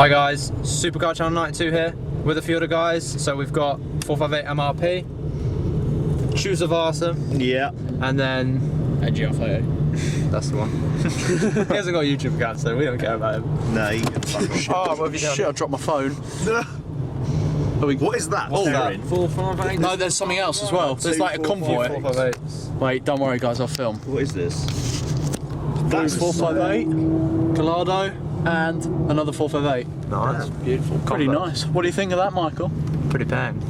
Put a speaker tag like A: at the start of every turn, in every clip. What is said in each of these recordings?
A: Hi guys, Supercar Channel 92 here with a few other guys. So we've got 458 MRP, ChoosaVassa,
B: yeah,
A: and then
C: NJR Photo.
A: That's the one. He hasn't got a YouTube account, so we don't care about him.
B: no, you can fuck off.
A: Oh, what have you done?
C: Shit, I dropped my phone.
B: What is that?
A: What's that?
C: 458. No, there's something else as well. There's like a convoy.
A: 458.
C: Wait, don't worry guys, I'll film.
B: What is this?
C: That's 458, Gallardo, and another 458.
A: Nice, beautiful.
C: Pretty
A: Combo.
C: nice. What do you think of that, Michael?
A: Pretty bang.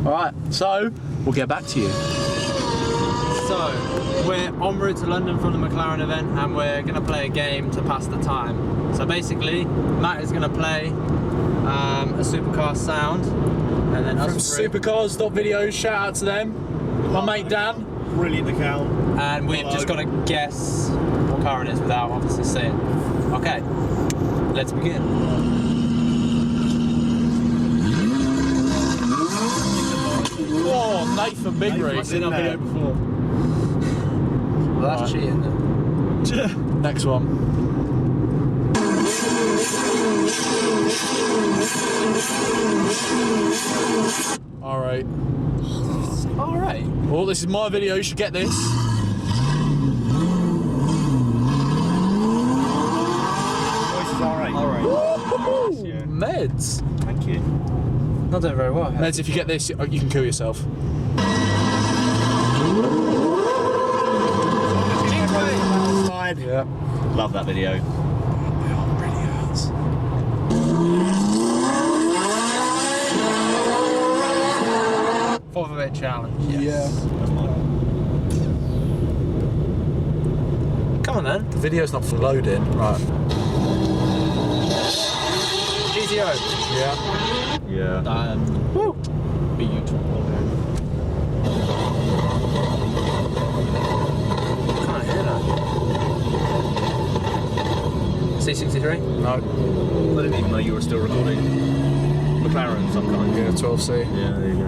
C: Alright, so we'll get back to you.
A: So, we're en route to London from the McLaren event and we're going to play a game to pass the time. So basically, Matt is going to play a Supercar sound and then
C: From
A: us three.
C: Supercars.videos, shout out to them. My mate Dan.
B: Brilliant account.
A: And we've just got to guess what car it is without obviously saying. Okay, let's begin.
C: Oh, Nathan Big Rig.
B: I've seen that video
C: before.
A: Well, that's cheating then.
C: Next one. Alright.
A: Alright.
C: Well, this is my video, you should get this.
B: Voice is alright.
A: Alright. Meds.
B: Thank you.
A: Not doing very well.
C: Meds, if you get this, you can kill yourself.
B: Yeah. Love that video.
A: Fourth of 8 challenge. Yes.
C: Yeah.
A: Come on then.
C: The video's not loading. Right.
A: GTO.
C: Yeah.
B: Yeah.
A: Woo.
C: Beautiful.
A: Can't hear that. C63?
C: No.
B: I didn't even know you were still recording. McLaren of some kind.
C: Yeah, 12C.
B: Yeah, there you go.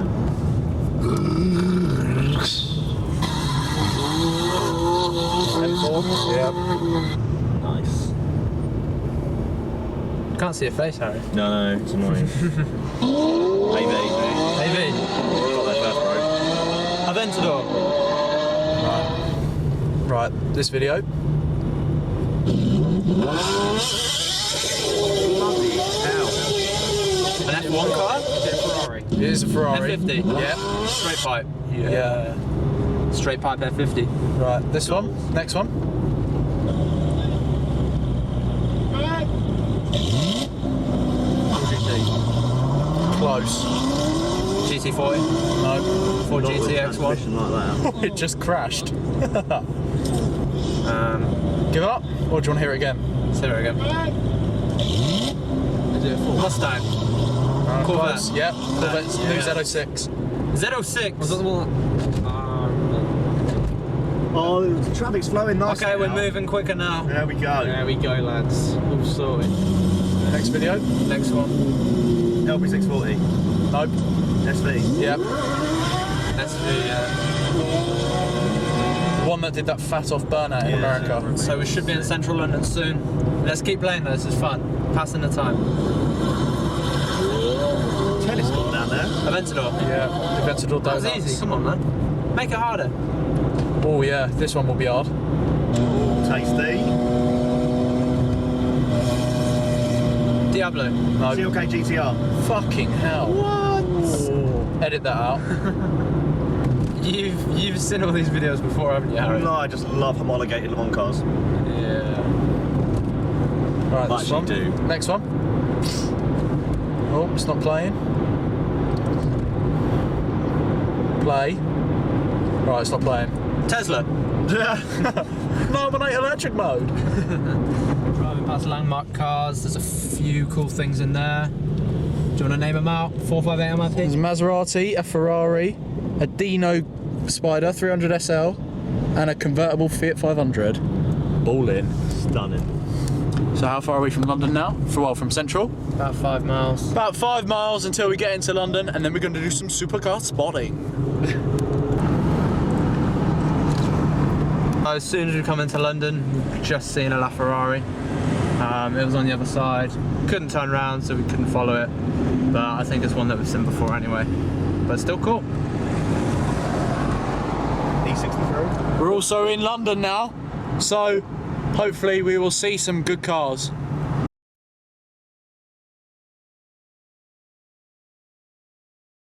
C: M4. Yeah.
B: Nice.
A: Can't see your face, Harry.
B: No, it's annoying. AV.
A: AV.
B: Got that first, bro.
A: Aventador.
C: Right, this video.
B: Bloody hell.
A: An F1 car? Is it a Ferrari?
C: It is a Ferrari.
A: F50.
C: Yeah.
A: Straight pipe.
C: Yeah.
A: Straight pipe F50.
C: Right, this one. Next one. Close.
A: GT40.
C: No.
A: Ford
B: Not with
A: GTX1.
B: transmission like that.
C: It just crashed.
A: Give
C: Give up? Or do you want to hear it again?
A: Say it again. Is it a Ford Mustang? Corvette.
C: Close. Yep. Corvette's
A: Yeah.
C: new Z06.
A: Z06. Was that the one?
B: Oh, the traffic's flowing nicely.
A: Okay, we're
B: now.
A: moving quicker now.
B: There we go.
A: There we go, lads. All sorted.
C: Next video.
A: Next one.
B: LP640.
C: Nope.
B: SV.
C: Yep.
A: Let's do,
C: The one that did that fat off burnout in
B: Yeah.
C: America.
A: So we should be in central London soon. Let's keep playing though, this is fun. Passing the time.
B: Telescope down there.
A: Aventador.
C: Yeah. Aventador
A: That was
C: Donuts.
A: easy, come on man. Make it harder.
C: Oh yeah, this one will be hard.
B: Tasty.
A: Diablo.
C: No.
B: CLK GTR.
C: Fucking hell.
A: What?
C: Oh. Edit that out.
A: You've seen all these videos before, haven't you, Harry?
B: No, I just love homologated Le Mans cars.
A: Yeah.
C: Right,
B: Much
C: this
B: you
C: one.
B: do.
C: Next one. Oh, it's not playing. Play. Right, it's not playing.
A: Tesla.
C: Nominate electric mode.
A: Driving past landmark cars, there's a few cool things in there. Do you want to name them out? 458
C: There's a
A: MRP?
C: Maserati, a Ferrari, a Dino Spider 300 SL, and a convertible Fiat 500. Ballin'.
B: Stunning.
C: So how far are we from London now? From Central?
A: About 5 miles.
C: About 5 miles until we get into London, and then we're going to do some supercar spotting.
A: As soon as we come into London, we've just seen a LaFerrari. It was on the other side. Couldn't turn around, so we couldn't follow it. But I think it's one that we've seen before anyway. But still cool.
B: E63.
C: We're also in London now, so hopefully we will see some good cars.